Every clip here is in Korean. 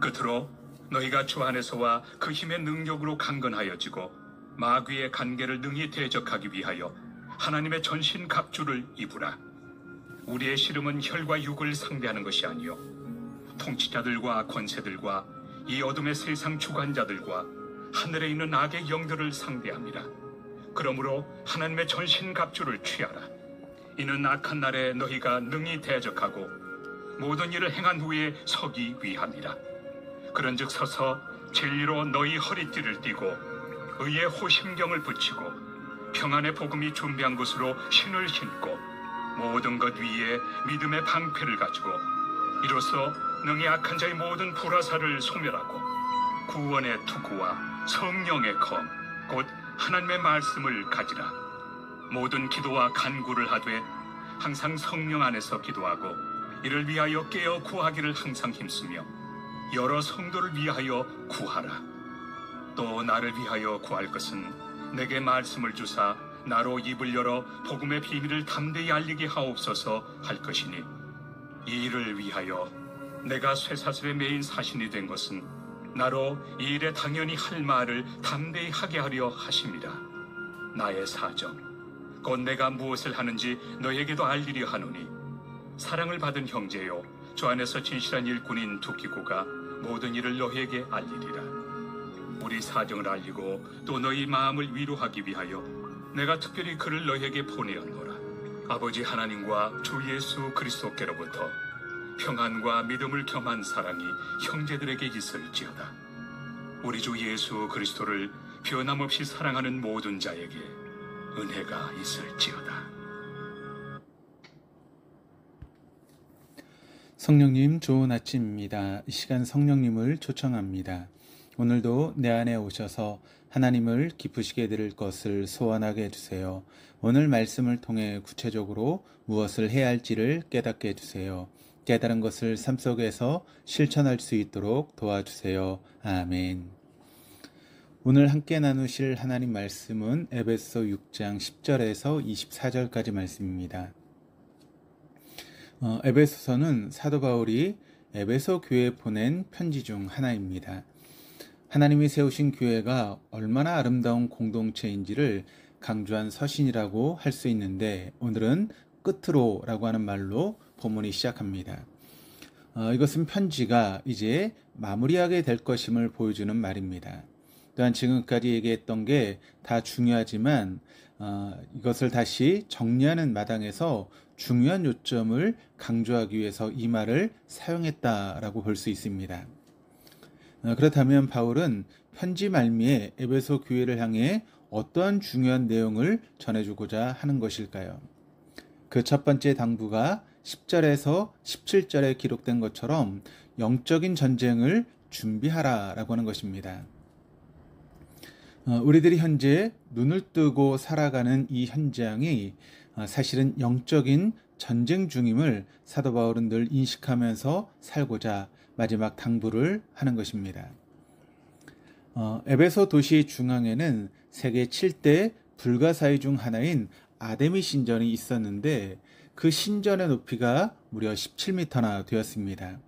끝으로 너희가 주 안에서와 그 힘의 능력으로 강건하여지고 마귀의 간계를 능히 대적하기 위하여 하나님의 전신 갑주를 입으라. 우리의 씨름은 혈과 육을 상대하는 것이 아니요 통치자들과 권세들과 이 어둠의 세상 주관자들과 하늘에 있는 악의 영들을 상대함이라. 그러므로 하나님의 전신 갑주를 취하라. 이는 악한 날에 너희가 능히 대적하고 모든 일을 행한 후에 서기 위함이라. 그런즉 서서 진리로 너희 허리띠를 띠고 의의 호심경을 붙이고 평안의 복음이 준비한 것으로 신을 신고 모든 것 위에 믿음의 방패를 가지고 이로써 능히 악한 자의 모든 불화살을 소멸하고 구원의 투구와 성령의 검 곧 하나님의 말씀을 가지라. 모든 기도와 간구를 하되 항상 성령 안에서 기도하고 이를 위하여 깨어 구하기를 항상 힘쓰며 여러 성도를 위하여 구하라. 또 나를 위하여 구할 것은 내게 말씀을 주사 나로 입을 열어 복음의 비밀을 담대히 알리게 하옵소서 할 것이니 이 일을 위하여 내가 쇠사슬에 매인 사신이 된 것은 나로 이 일에 당연히 할 말을 담대히 하게 하려 하심이라. 나의 사정 곧 내가 무엇을 하는지 너에게도 알리려 하노니 사랑을 받은 형제요 주 안에서 진실한 일꾼인 두키고가 모든 일을 너에게 알리리라. 우리 사정을 알리고 또 너희 마음을 위로하기 위하여 내가 특별히 그를 너에게 보내었노라. 아버지 하나님과 주 예수 그리스도께로부터 평안과 믿음을 겸한 사랑이 형제들에게 있을지어다. 우리 주 예수 그리스도를 변함없이 사랑하는 모든 자에게 은혜가 있을지어다. 성령님 좋은 아침입니다. 이 시간 성령님을 초청합니다. 오늘도 내 안에 오셔서 하나님을 기쁘시게 드릴 것을 소원하게 해주세요. 오늘 말씀을 통해 구체적으로 무엇을 해야 할지를 깨닫게 해주세요. 깨달은 것을 삶 속에서 실천할 수 있도록 도와주세요. 아멘. 오늘 함께 나누실 하나님 말씀은 에베소 6장 10절에서 24절까지 말씀입니다. 에베소서는 사도 바울이 에베소 교회에 보낸 편지 중 하나입니다. 하나님이 세우신 교회가 얼마나 아름다운 공동체인지를 강조한 서신이라고 할 수 있는데 오늘은 끝으로라고 하는 말로 본문이 시작합니다. 이것은 편지가 이제 마무리하게 될 것임을 보여주는 말입니다. 또한 지금까지 얘기했던 게 다 중요하지만 이것을 다시 정리하는 마당에서 중요한 요점을 강조하기 위해서 이 말을 사용했다라고 볼 수 있습니다. 그렇다면 바울은 편지 말미에 에베소 교회를 향해 어떠한 중요한 내용을 전해주고자 하는 것일까요? 그 첫 번째 당부가 10절에서 17절에 기록된 것처럼 영적인 전쟁을 준비하라라고 하는 것입니다. 우리들이 현재 눈을 뜨고 살아가는 이 현장이 사실은 영적인 전쟁 중임을 사도 바울은 늘 인식하면서 살고자 마지막 당부를 하는 것입니다. 에베소 도시 중앙에는 세계 7대 불가사의 중 하나인 아데미 신전이 있었는데 그 신전의 높이가 무려 17m나 되었습니다.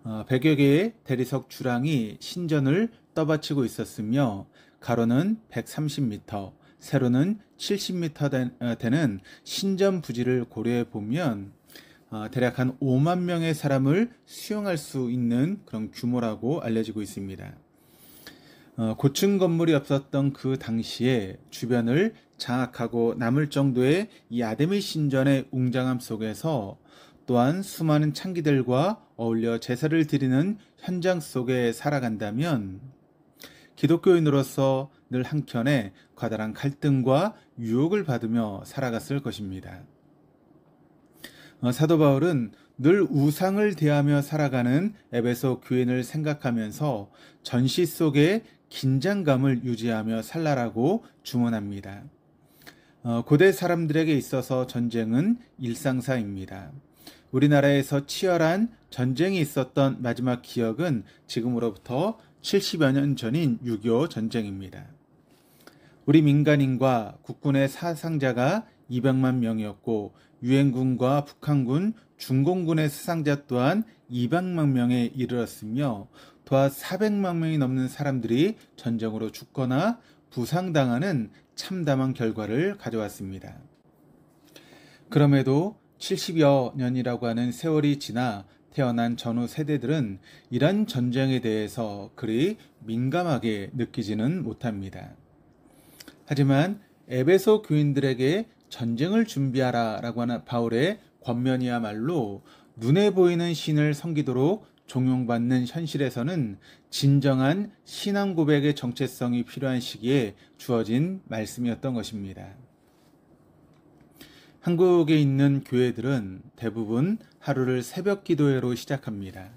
100여 개의 대리석 주랑이 신전을 떠받치고 있었으며 가로는 130m, 세로는 70m 되는 신전 부지를 고려해 보면 대략 한 5만 명의 사람을 수용할 수 있는 그런 규모라고 알려지고 있습니다. 고층 건물이 없었던 그 당시에 주변을 장악하고 남을 정도의 이 아데미 신전의 웅장함 속에서 또한 수많은 창기들과 어울려 제사를 드리는 현장 속에 살아간다면 기독교인으로서 늘 한켠에 과다한 갈등과 유혹을 받으며 살아갔을 것입니다. 사도 바울은 늘 우상을 대하며 살아가는 에베소 교인을 생각하면서 전시 속에 긴장감을 유지하며 살라라고 주문합니다. 고대 사람들에게 있어서 전쟁은 일상사입니다. 우리나라에서 치열한 전쟁이 있었던 마지막 기억은 지금으로부터 70여 년 전인 6.25 전쟁입니다. 우리 민간인과 국군의 사상자가 200만 명이었고 유엔군과 북한군, 중공군의 사상자 또한 200만 명에 이르렀으며 또한 400만 명이 넘는 사람들이 전쟁으로 죽거나 부상당하는 참담한 결과를 가져왔습니다. 그럼에도 70여 년이라고 하는 세월이 지나 태어난 전후 세대들은 이런 전쟁에 대해서 그리 민감하게 느끼지는 못합니다. 하지만 에베소 교인들에게 전쟁을 준비하라 라고 하는 바울의 권면이야말로 눈에 보이는 신을 섬기도록 종용받는 현실에서는 진정한 신앙 고백의 정체성이 필요한 시기에 주어진 말씀이었던 것입니다. 한국에 있는 교회들은 대부분 하루를 새벽 기도회로 시작합니다.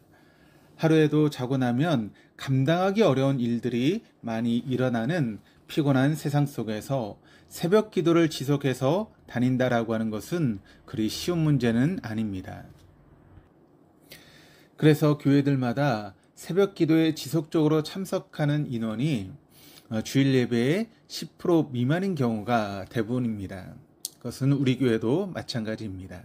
하루에도 자고 나면 감당하기 어려운 일들이 많이 일어나는 피곤한 세상 속에서 새벽 기도를 지속해서 다닌다라고 하는 것은 그리 쉬운 문제는 아닙니다. 그래서 교회들마다 새벽 기도에 지속적으로 참석하는 인원이 주일 예배의 10% 미만인 경우가 대부분입니다. 그것은 우리 교회도 마찬가지입니다.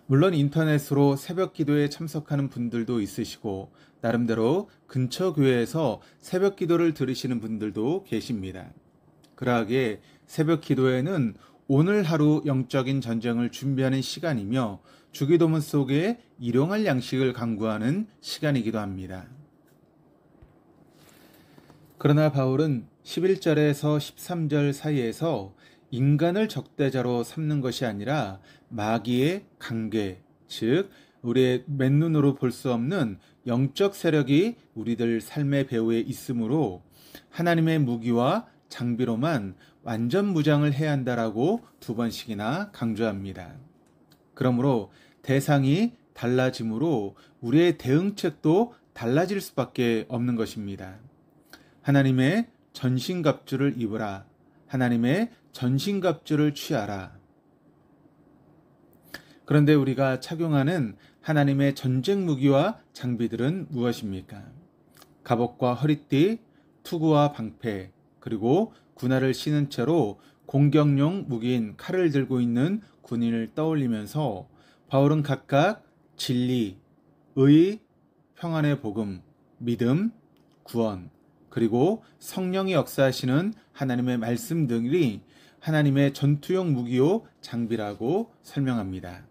물론 인터넷으로 새벽 기도에 참석하는 분들도 있으시고 나름대로 근처 교회에서 새벽 기도를 들으시는 분들도 계십니다. 그러하기에 새벽 기도회는 오늘 하루 영적인 전쟁을 준비하는 시간이며 주기도문 속에 일용할 양식을 강구하는 시간이기도 합니다. 그러나 바울은 11절에서 13절 사이에서 인간을 적대자로 삼는 것이 아니라 마귀의 관계, 즉 우리의 맨눈으로 볼 수 없는 영적 세력이 우리들 삶의 배후에 있으므로 하나님의 무기와 장비로만 완전 무장을 해야 한다라고 2번씩이나 강조합니다. 그러므로 대상이 달라지므로 우리의 대응책도 달라질 수밖에 없는 것입니다. 하나님의 전신갑주를 입으라. 하나님의 전신갑주를 취하라. 그런데 우리가 착용하는 하나님의 전쟁 무기와 장비들은 무엇입니까? 갑옷과 허리띠, 투구와 방패, 그리고 군화를 신은 채로 공격용 무기인 칼을 들고 있는 군인을 떠올리면서 바울은 각각 진리, 의, 평안의 복음, 믿음, 구원, 그리고 성령이 역사하시는 하나님의 말씀 등이 하나님의 전투용 무기요 장비라고 설명합니다.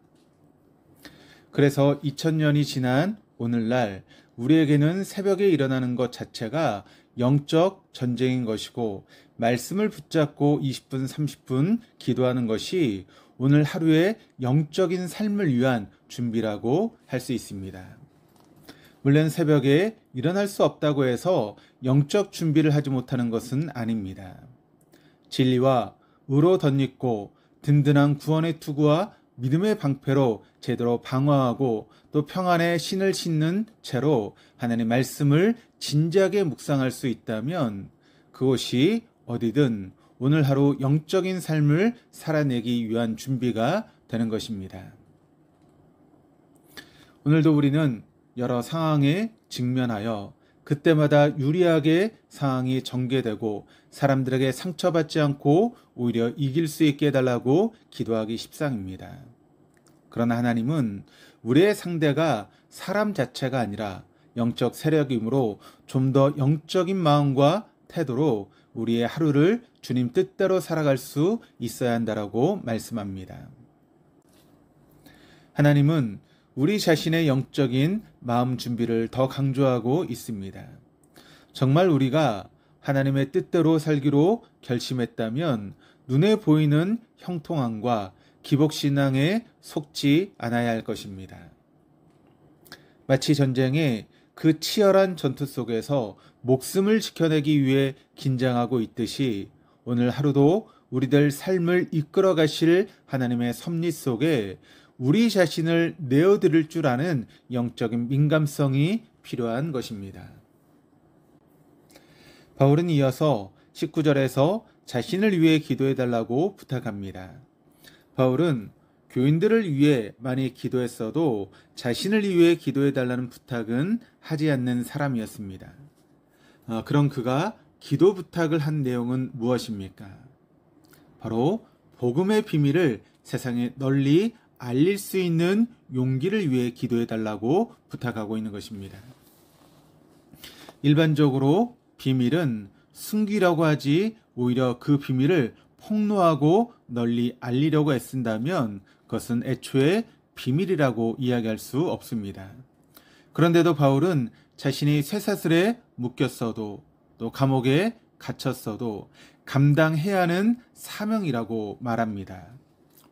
그래서 2000년이 지난 오늘날 우리에게는 새벽에 일어나는 것 자체가 영적 전쟁인 것이고 말씀을 붙잡고 20분, 30분 기도하는 것이 오늘 하루의 영적인 삶을 위한 준비라고 할 수 있습니다. 물론 새벽에 일어날 수 없다고 해서 영적 준비를 하지 못하는 것은 아닙니다. 진리와 의로 덧입고 든든한 구원의 투구와 믿음의 방패로 제대로 방어하고 또 평안의 신을 신는 채로 하나님의 말씀을 진지하게 묵상할 수 있다면 그것이 어디든 오늘 하루 영적인 삶을 살아내기 위한 준비가 되는 것입니다. 오늘도 우리는 여러 상황에 직면하여 그때마다 유리하게 상황이 전개되고 사람들에게 상처받지 않고 오히려 이길 수 있게 해달라고 기도하기 십상입니다. 그러나 하나님은 우리의 상대가 사람 자체가 아니라 영적 세력이므로 좀 더 영적인 마음과 태도로 우리의 하루를 주님 뜻대로 살아갈 수 있어야 한다라고 말씀합니다. 하나님은 우리 자신의 영적인 마음 준비를 더 강조하고 있습니다. 정말 우리가 하나님의 뜻대로 살기로 결심했다면 눈에 보이는 형통함과 기복신앙에 속지 않아야 할 것입니다. 마치 전쟁의 그 치열한 전투 속에서 목숨을 지켜내기 위해 긴장하고 있듯이 오늘 하루도 우리들 삶을 이끌어 가실 하나님의 섭리 속에 우리 자신을 내어드릴 줄 아는 영적인 민감성이 필요한 것입니다. 바울은 이어서 19절에서 자신을 위해 기도해달라고 부탁합니다. 바울은 교인들을 위해 많이 기도했어도 자신을 위해 기도해달라는 부탁은 하지 않는 사람이었습니다. 그럼 그가 기도 부탁을 한 내용은 무엇입니까? 바로 복음의 비밀을 세상에 널리 알릴 수 있는 용기를 위해 기도해 달라고 부탁하고 있는 것입니다. 일반적으로 비밀은 숨기려고 하지 오히려 그 비밀을 폭로하고 널리 알리려고 애쓴다면 그것은 애초에 비밀이라고 이야기할 수 없습니다. 그런데도 바울은 자신이 쇠사슬에 묶였어도 또 감옥에 갇혔어도 감당해야 하는 사명이라고 말합니다.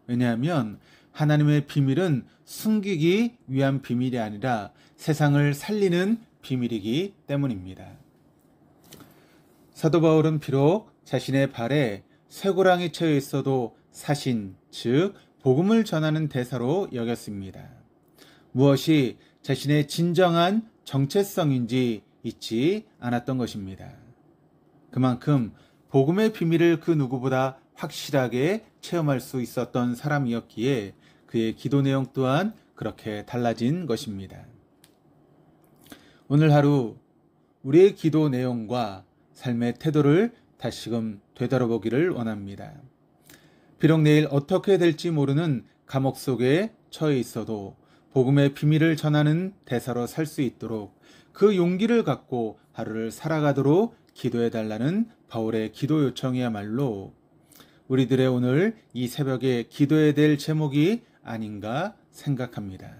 왜냐하면 하나님의 비밀은 숨기기 위한 비밀이 아니라 세상을 살리는 비밀이기 때문입니다. 사도 바울은 비록 자신의 발에 쇠고랑이 쳐여 있어도 사신, 즉 복음을 전하는 대사로 여겼습니다. 무엇이 자신의 진정한 정체성인지 잊지 않았던 것입니다. 그만큼 복음의 비밀을 그 누구보다 확실하게 체험할 수 있었던 사람이었기에 그의 기도 내용 또한 그렇게 달라진 것입니다. 오늘 하루 우리의 기도 내용과 삶의 태도를 다시금 되돌아보기를 원합니다. 비록 내일 어떻게 될지 모르는 감옥 속에 처해 있어도 복음의 비밀을 전하는 대사로 살 수 있도록 그 용기를 갖고 하루를 살아가도록 기도해 달라는 바울의 기도 요청이야말로 우리들의 오늘 이 새벽에 기도해야 될 제목이 아닌가 생각합니다.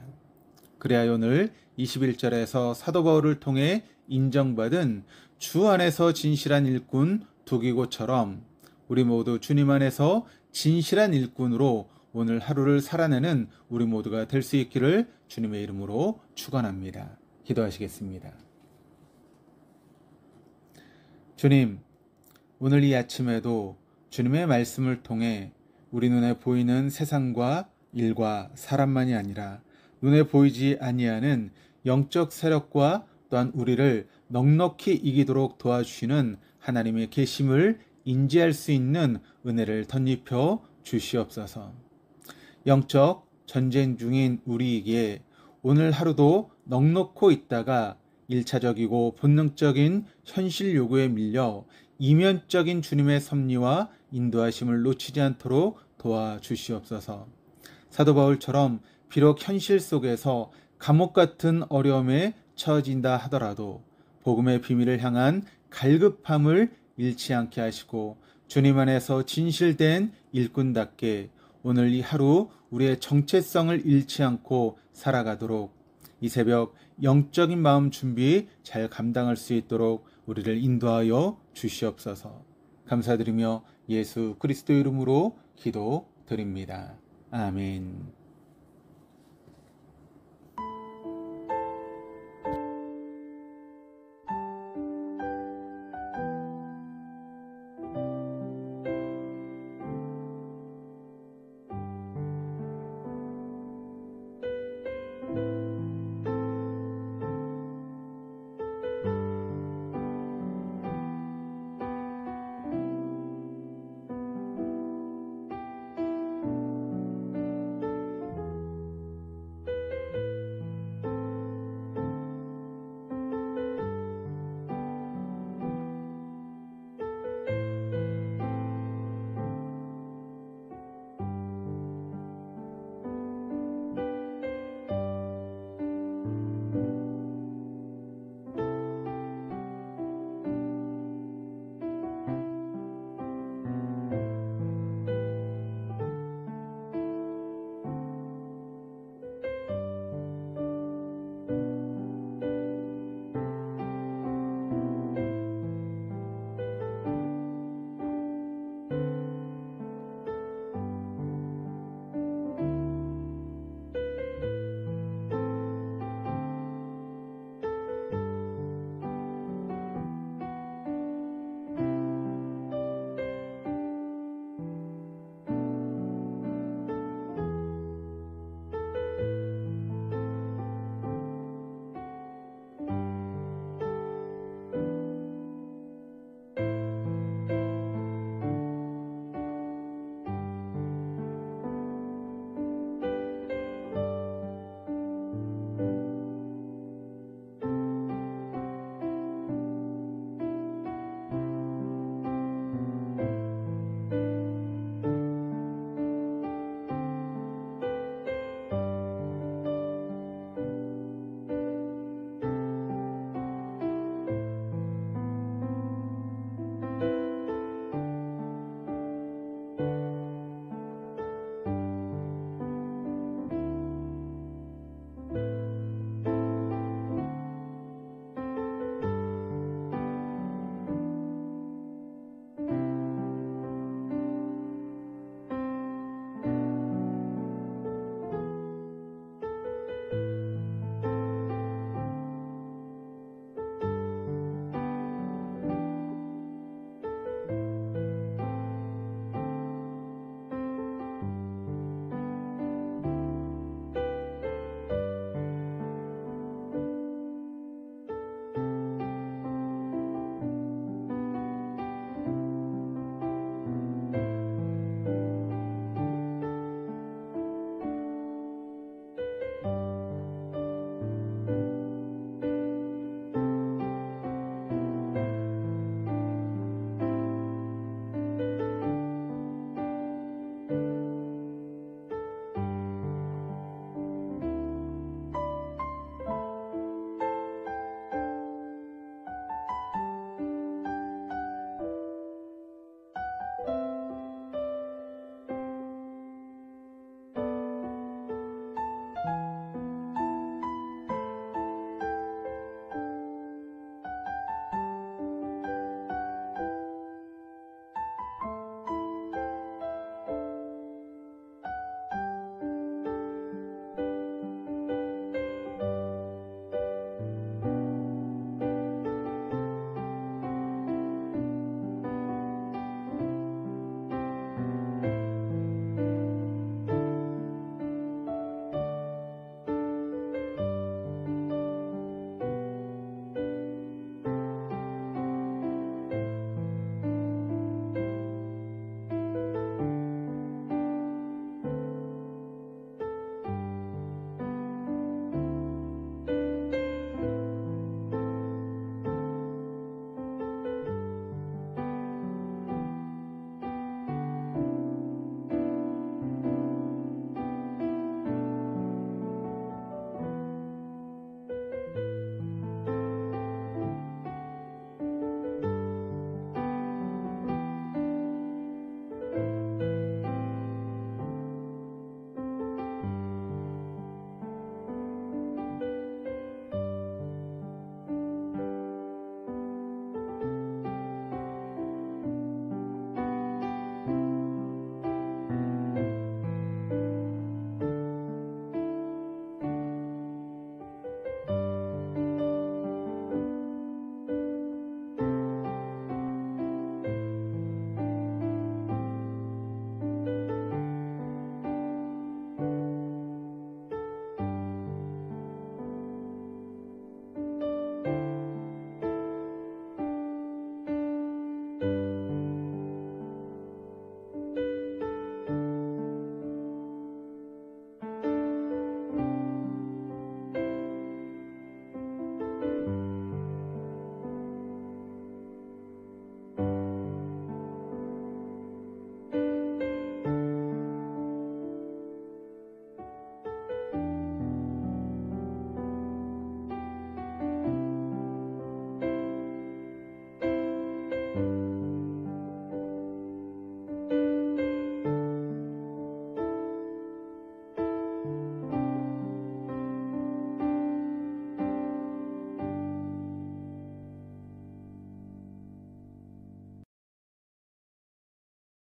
그래야 오늘 21절에서 사도 바울을 통해 인정받은 주 안에서 진실한 일꾼 두기고처럼 우리 모두 주님 안에서 진실한 일꾼으로 오늘 하루를 살아내는 우리 모두가 될 수 있기를 주님의 이름으로 축원합니다. 기도하시겠습니다. 주님, 오늘 이 아침에도 주님의 말씀을 통해 우리 눈에 보이는 세상과 일과 사람만이 아니라 눈에 보이지 아니하는 영적 세력과 또한 우리를 넉넉히 이기도록 도와주시는 하나님의 계심을 인지할 수 있는 은혜를 덧입혀 주시옵소서. 영적 전쟁 중인 우리에게 오늘 하루도 넉넉고 있다가 1차적이고 본능적인 현실 요구에 밀려 이면적인 주님의 섭리와 인도하심을 놓치지 않도록 도와주시옵소서. 사도 바울처럼 비록 현실 속에서 감옥 같은 어려움에 처해진다 하더라도 복음의 비밀을 향한 갈급함을 잃지 않게 하시고 주님 안에서 진실된 일꾼답게 오늘 이 하루 우리의 정체성을 잃지 않고 살아가도록 이 새벽 영적인 마음 준비 잘 감당할 수 있도록 우리를 인도하여 주시옵소서. 감사드리며 예수 그리스도 이름으로 기도드립니다. 아멘.